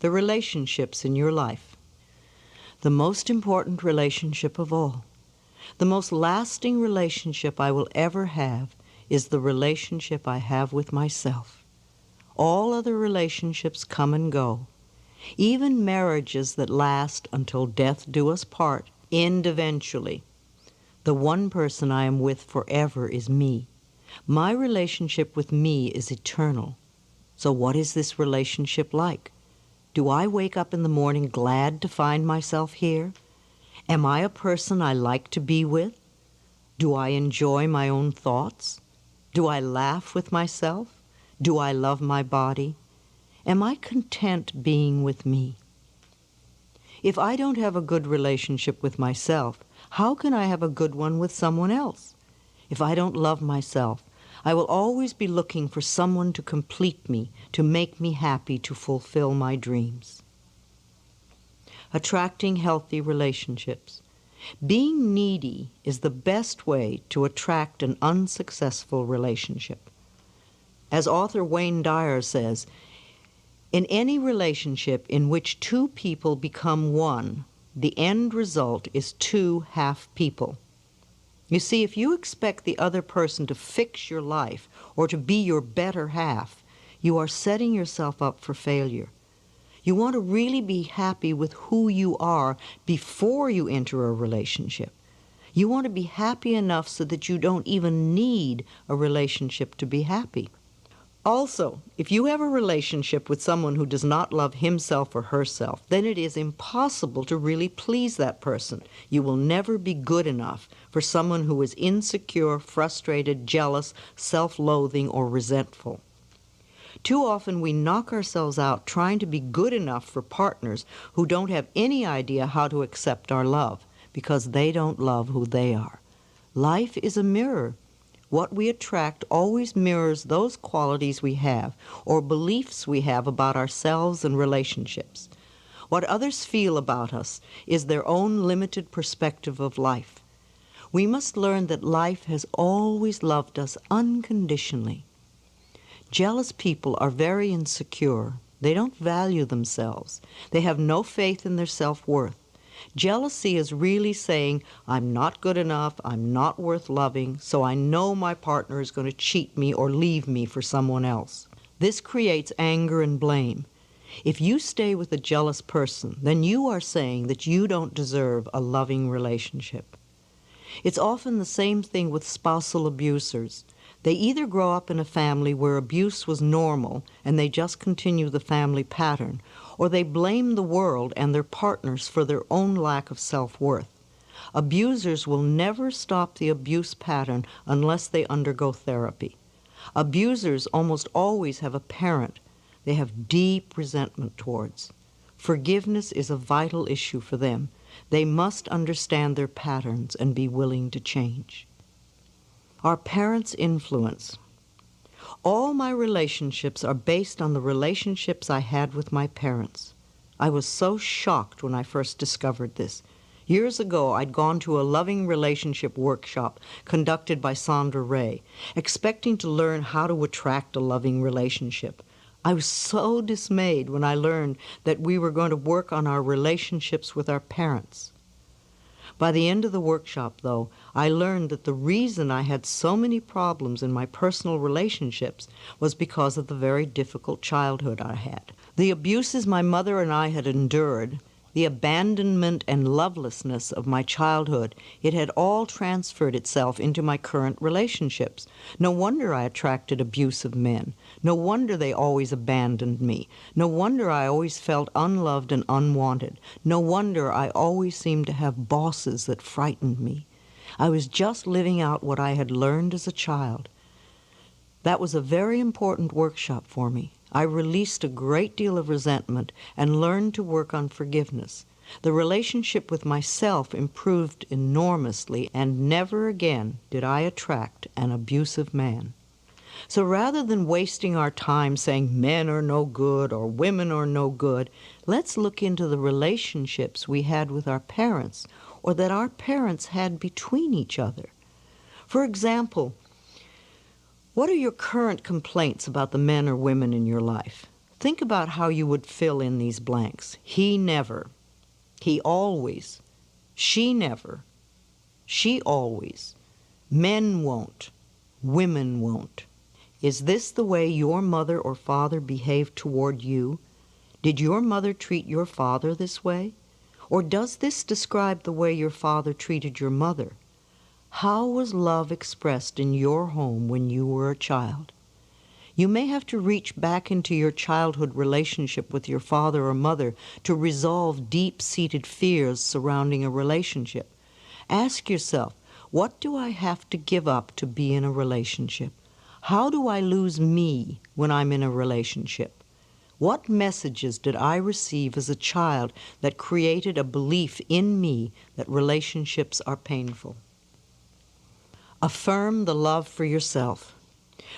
the relationships in your life. The most important relationship of all, the most lasting relationship I will ever have, is the relationship I have with myself. All other relationships come and go. Even marriages that last until death do us part end eventually. The one person I am with forever is me. My relationship with me is eternal. So what is this relationship like? Do I wake up in the morning glad to find myself here? Am I a person I like to be with? Do I enjoy my own thoughts? Do I laugh with myself? Do I love my body? Am I content being with me? If I don't have a good relationship with myself, how can I have a good one with someone else? If I don't love myself, I will always be looking for someone to complete me, to make me happy, to fulfill my dreams. Attracting healthy relationships. Being needy is the best way to attract an unsuccessful relationship. As author Wayne Dyer says, in any relationship in which two people become one, the end result is two half people. You see, if you expect the other person to fix your life or to be your better half, you are setting yourself up for failure. You want to really be happy with who you are before you enter a relationship. You want to be happy enough so that you don't even need a relationship to be happy. Also, if you have a relationship with someone who does not love himself or herself, then it is impossible to really please that person. You will never be good enough for someone who is insecure, frustrated, jealous, self-loathing, or resentful. Too often we knock ourselves out trying to be good enough for partners who don't have any idea how to accept our love because they don't love who they are. Life is a mirror. What we attract always mirrors those qualities we have or beliefs we have about ourselves and relationships. What others feel about us is their own limited perspective of life. We must learn that life has always loved us unconditionally. Jealous people are very insecure. They don't value themselves. They have no faith in their self-worth. Jealousy is really saying, I'm not good enough, I'm not worth loving, so I know my partner is going to cheat me or leave me for someone else. This creates anger and blame. If you stay with a jealous person, then you are saying that you don't deserve a loving relationship. It's often the same thing with spousal abusers. They either grow up in a family where abuse was normal and they just continue the family pattern, or they blame the world and their partners for their own lack of self-worth. Abusers will never stop the abuse pattern unless they undergo therapy. Abusers almost always have a parent they have deep resentment towards. Forgiveness is a vital issue for them. They must understand their patterns and be willing to change. Our parents' influence. All my relationships are based on the relationships I had with my parents. I was so shocked when I first discovered this. Years ago, I'd gone to a loving relationship workshop conducted by Sandra Ray, expecting to learn how to attract a loving relationship. I was so dismayed when I learned that we were going to work on our relationships with our parents. By the end of the workshop, though, I learned that the reason I had so many problems in my personal relationships was because of the very difficult childhood I had. The abuses my mother and I had endured, the abandonment and lovelessness of my childhood, it had all transferred itself into my current relationships. No wonder I attracted abusive men. No wonder they always abandoned me. No wonder I always felt unloved and unwanted. No wonder I always seemed to have bosses that frightened me. I was just living out what I had learned as a child. That was a very important workshop for me. I released a great deal of resentment and learned to work on forgiveness. The relationship with myself improved enormously, and never again did I attract an abusive man. So rather than wasting our time saying men are no good or women are no good, let's look into the relationships we had with our parents or that our parents had between each other. For example, what are your current complaints about the men or women in your life? Think about how you would fill in these blanks. He never. He always. She never. She always. Men won't. Women won't. Is this the way your mother or father behaved toward you? Did your mother treat your father this way? Or does this describe the way your father treated your mother? How was love expressed in your home when you were a child? You may have to reach back into your childhood relationship with your father or mother to resolve deep-seated fears surrounding a relationship. Ask yourself, what do I have to give up to be in a relationship? How do I lose me when I'm in a relationship? What messages did I receive as a child that created a belief in me that relationships are painful? Affirm the love for yourself.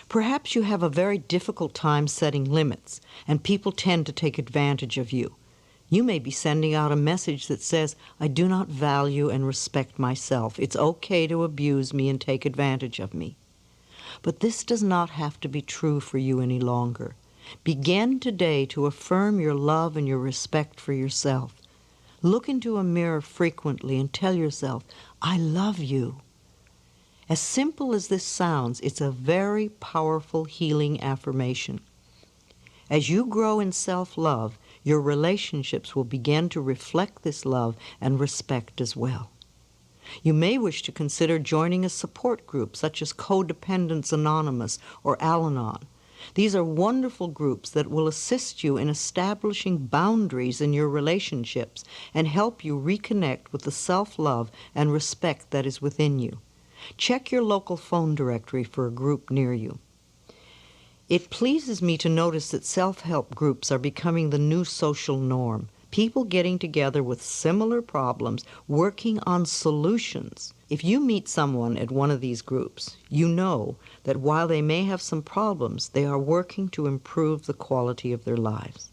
Perhaps you have a very difficult time setting limits, and people tend to take advantage of you. You may be sending out a message that says, I do not value and respect myself. It's okay to abuse me and take advantage of me. But this does not have to be true for you any longer. Begin today to affirm your love and your respect for yourself. Look into a mirror frequently and tell yourself, I love you. As simple as this sounds, it's a very powerful healing affirmation. As you grow in self-love, your relationships will begin to reflect this love and respect as well. You may wish to consider joining a support group such as Codependence Anonymous or Al-Anon. These are wonderful groups that will assist you in establishing boundaries in your relationships and help you reconnect with the self-love and respect that is within you. Check your local phone directory for a group near you. It pleases me to notice that self-help groups are becoming the new social norm. People getting together with similar problems, working on solutions. If you meet someone at one of these groups, you know that while they may have some problems, they are working to improve the quality of their lives.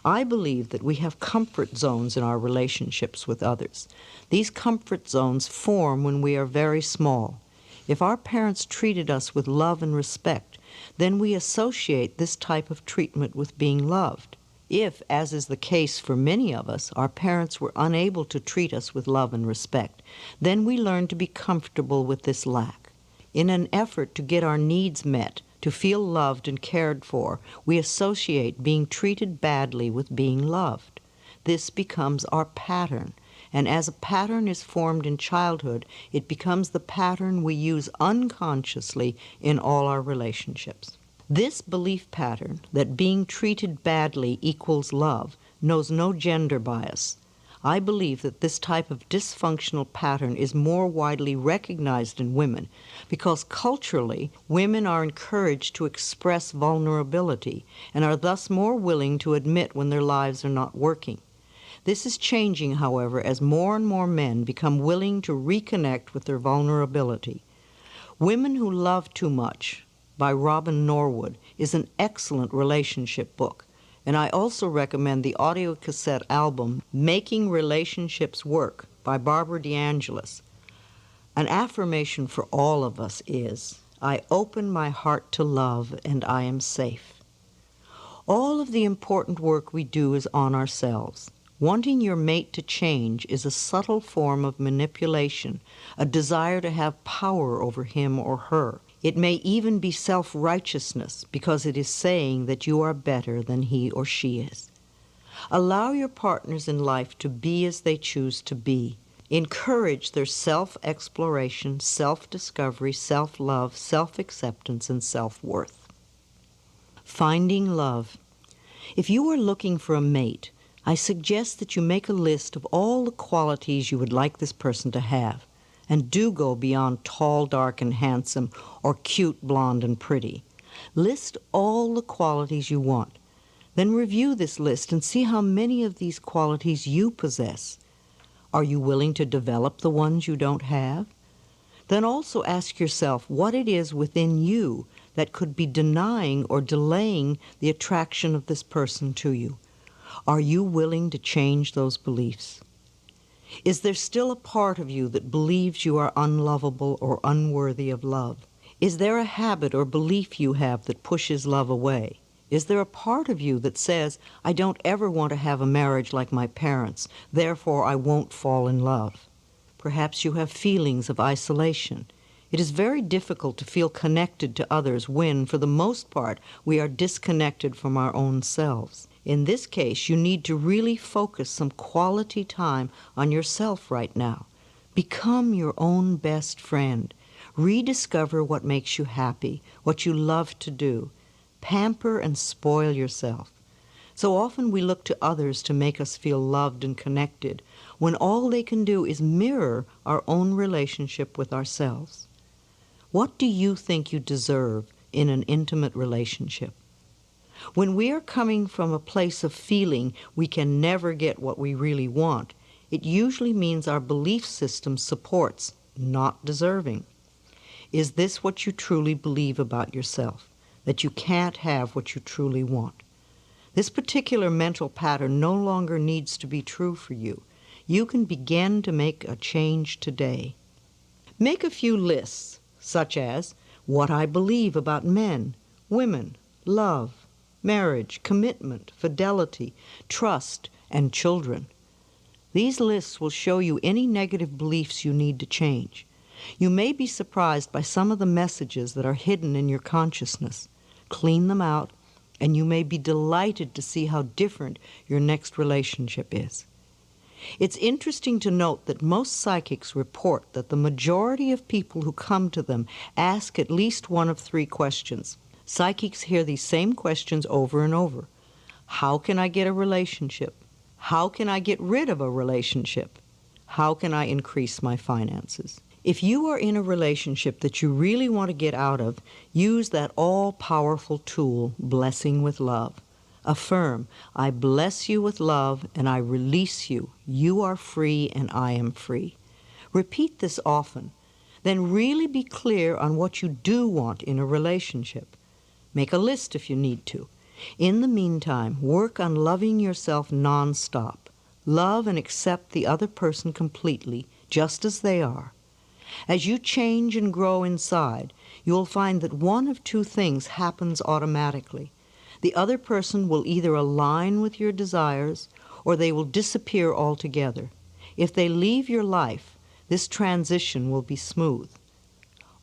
I believe that we have comfort zones in our relationships with others. These comfort zones form when we are very small. If our parents treated us with love and respect, then we associate this type of treatment with being loved. If, as is the case for many of us, our parents were unable to treat us with love and respect, then we learn to be comfortable with this lack. In an effort to get our needs met, to feel loved and cared for, we associate being treated badly with being loved. This becomes our pattern, and as a pattern is formed in childhood, it becomes the pattern we use unconsciously in all our relationships. This belief pattern that being treated badly equals love knows no gender bias. I believe that this type of dysfunctional pattern is more widely recognized in women because culturally, women are encouraged to express vulnerability and are thus more willing to admit when their lives are not working. This is changing, however, as more and more men become willing to reconnect with their vulnerability. Women Who Love Too Much by Robin Norwood is an excellent relationship book, and I also recommend the audio cassette album Making Relationships Work by Barbara DeAngelis. An affirmation for all of us is, I open my heart to love and I am safe. All of the important work we do is on ourselves. Wanting your mate to change is a subtle form of manipulation, a desire to have power over him or her. It may even be self-righteousness because it is saying that you are better than he or she is. Allow your partners in life to be as they choose to be. Encourage their self-exploration, self-discovery, self-love, self-acceptance, and self-worth. Finding love. If you are looking for a mate, I suggest that you make a list of all the qualities you would like this person to have. And do go beyond tall, dark, and handsome, or cute, blonde, and pretty. List all the qualities you want. Then review this list and see how many of these qualities you possess. Are you willing to develop the ones you don't have? Then also ask yourself what it is within you that could be denying or delaying the attraction of this person to you. Are you willing to change those beliefs? Is there still a part of you that believes you are unlovable or unworthy of love? Is there a habit or belief you have that pushes love away? Is there a part of you that says, I don't ever want to have a marriage like my parents, therefore I won't fall in love? Perhaps you have feelings of isolation. It is very difficult to feel connected to others when, for the most part, we are disconnected from our own selves. In this case, you need to really focus some quality time on yourself right now. Become your own best friend. Rediscover what makes you happy, what you love to do. Pamper and spoil yourself. So often we look to others to make us feel loved and connected, when all they can do is mirror our own relationship with ourselves. What do you think you deserve in an intimate relationship? When we are coming from a place of feeling we can never get what we really want, it usually means our belief system supports not deserving. Is this what you truly believe about yourself? That you can't have what you truly want? This particular mental pattern no longer needs to be true for you. You can begin to make a change today. Make a few lists, such as what I believe about men, women, love, marriage, commitment, fidelity, trust, and children. These lists will show you any negative beliefs you need to change. You may be surprised by some of the messages that are hidden in your consciousness. Clean them out, and you may be delighted to see how different your next relationship is. It's interesting to note that most psychics report that the majority of people who come to them ask at least one of three questions. Psychics hear these same questions over and over. How can I get a relationship? How can I get rid of a relationship? How can I increase my finances? If you are in a relationship that you really want to get out of, use that all-powerful tool, blessing with love. Affirm, I bless you with love and I release you. You are free and I am free. Repeat this often. Then really be clear on what you do want in a relationship. Make a list if you need to. In the meantime, work on loving yourself nonstop. Love and accept the other person completely, just as they are. As you change and grow inside, you will find that one of two things happens automatically. The other person will either align with your desires or they will disappear altogether. If they leave your life, this transition will be smooth.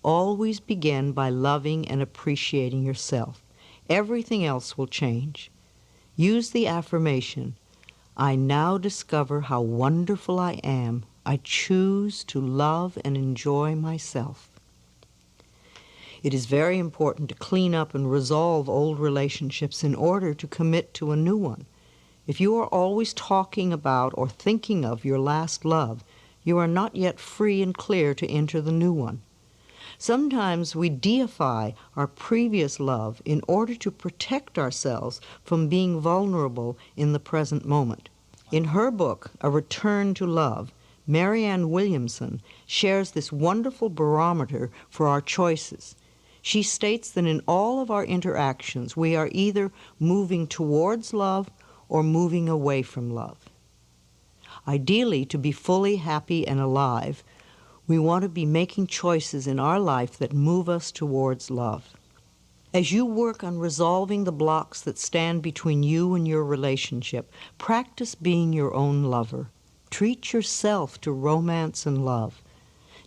Always begin by loving and appreciating yourself. Everything else will change. Use the affirmation, I now discover how wonderful I am. I choose to love and enjoy myself. It is very important to clean up and resolve old relationships in order to commit to a new one. If you are always talking about or thinking of your last love, you are not yet free and clear to enter the new one. Sometimes we deify our previous love in order to protect ourselves from being vulnerable in the present moment. In her book, A Return to Love, Marianne Williamson shares this wonderful barometer for our choices. She states that in all of our interactions, we are either moving towards love or moving away from love. Ideally, to be fully happy and alive, we want to be making choices in our life that move us towards love. As you work on resolving the blocks that stand between you and your relationship, practice being your own lover. Treat yourself to romance and love.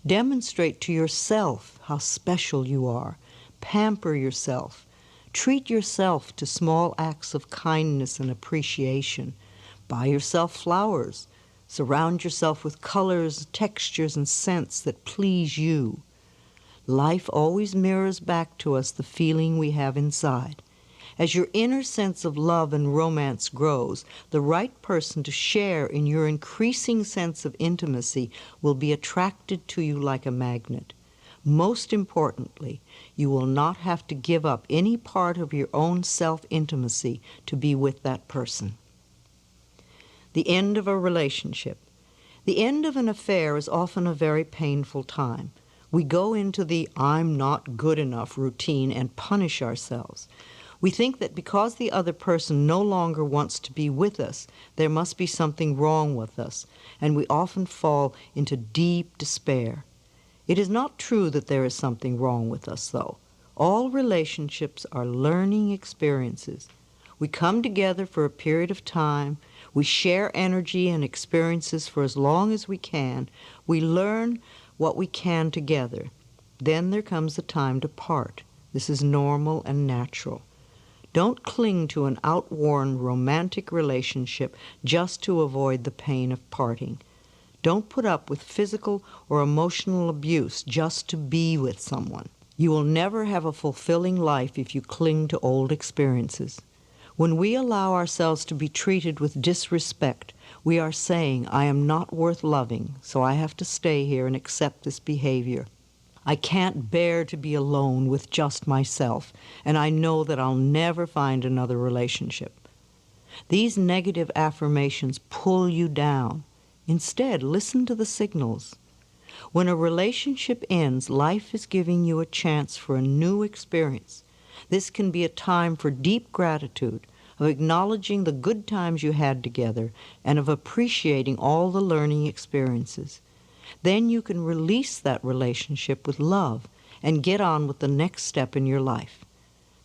Demonstrate to yourself how special you are. Pamper yourself. Treat yourself to small acts of kindness and appreciation. Buy yourself flowers. Surround yourself with colors, textures, and scents that please you. Life always mirrors back to us the feeling we have inside. As your inner sense of love and romance grows, the right person to share in your increasing sense of intimacy will be attracted to you like a magnet. Most importantly, you will not have to give up any part of your own self-intimacy to be with that person. The end of a relationship. The end of an affair is often a very painful time. We go into the I'm not good enough routine and punish ourselves. We think that because the other person no longer wants to be with us, there must be something wrong with us, and we often fall into deep despair. It is not true that there is something wrong with us, though. All relationships are learning experiences. We come together for a period of time. We share energy and experiences for as long as we can. We learn what we can together. Then there comes the time to part. This is normal and natural. Don't cling to an outworn romantic relationship just to avoid the pain of parting. Don't put up with physical or emotional abuse just to be with someone. You will never have a fulfilling life if you cling to old experiences. When we allow ourselves to be treated with disrespect, we are saying, I am not worth loving, so I have to stay here and accept this behavior. I can't bear to be alone with just myself, and I know that I'll never find another relationship. These negative affirmations pull you down. Instead, listen to the signals. When a relationship ends, life is giving you a chance for a new experience. This can be a time for deep gratitude, of acknowledging the good times you had together, and of appreciating all the learning experiences. Then you can release that relationship with love and get on with the next step in your life.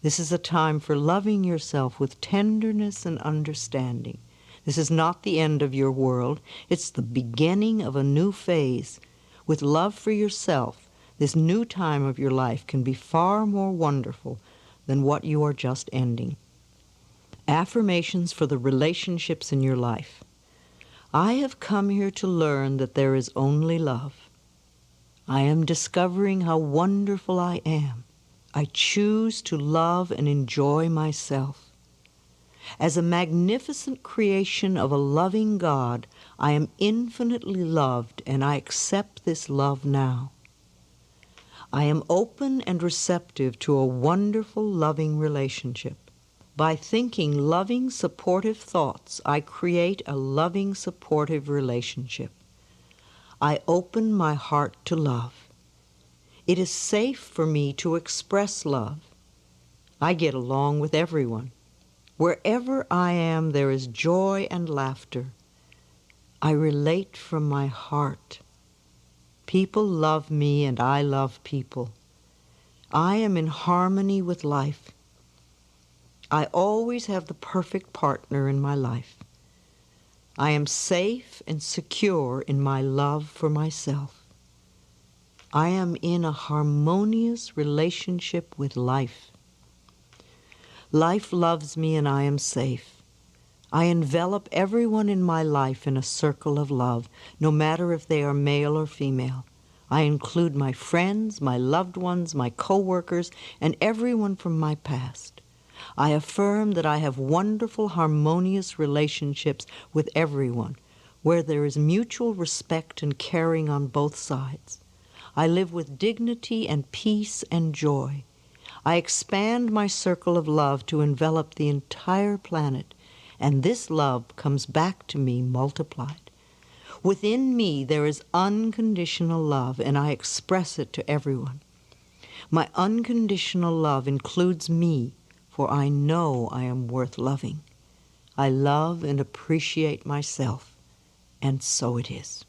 This is a time for loving yourself with tenderness and understanding. This is not the end of your world. It's the beginning of a new phase. With love for yourself, this new time of your life can be far more wonderful than what you are just ending. Affirmations for the relationships in your life. I have come here to learn that there is only love. I am discovering how wonderful I am. I choose to love and enjoy myself. As a magnificent creation of a loving God, I am infinitely loved, and I accept this love now. I am open and receptive to a wonderful, loving relationship. By thinking loving, supportive thoughts, I create a loving, supportive relationship. I open my heart to love. It is safe for me to express love. I get along with everyone. Wherever I am, there is joy and laughter. I relate from my heart. People love me and I love people. I am in harmony with life. I always have the perfect partner in my life. I am safe and secure in my love for myself. I am in a harmonious relationship with life. Life loves me and I am safe. I envelop everyone in my life in a circle of love, no matter if they are male or female. I include my friends, my loved ones, my co-workers, and everyone from my past. I affirm that I have wonderful, harmonious relationships with everyone, where there is mutual respect and caring on both sides. I live with dignity and peace and joy. I expand my circle of love to envelop the entire planet, and this love comes back to me multiplied. Within me there is unconditional love, and I express it to everyone. My unconditional love includes me, for I know I am worth loving. I love and appreciate myself, and so it is.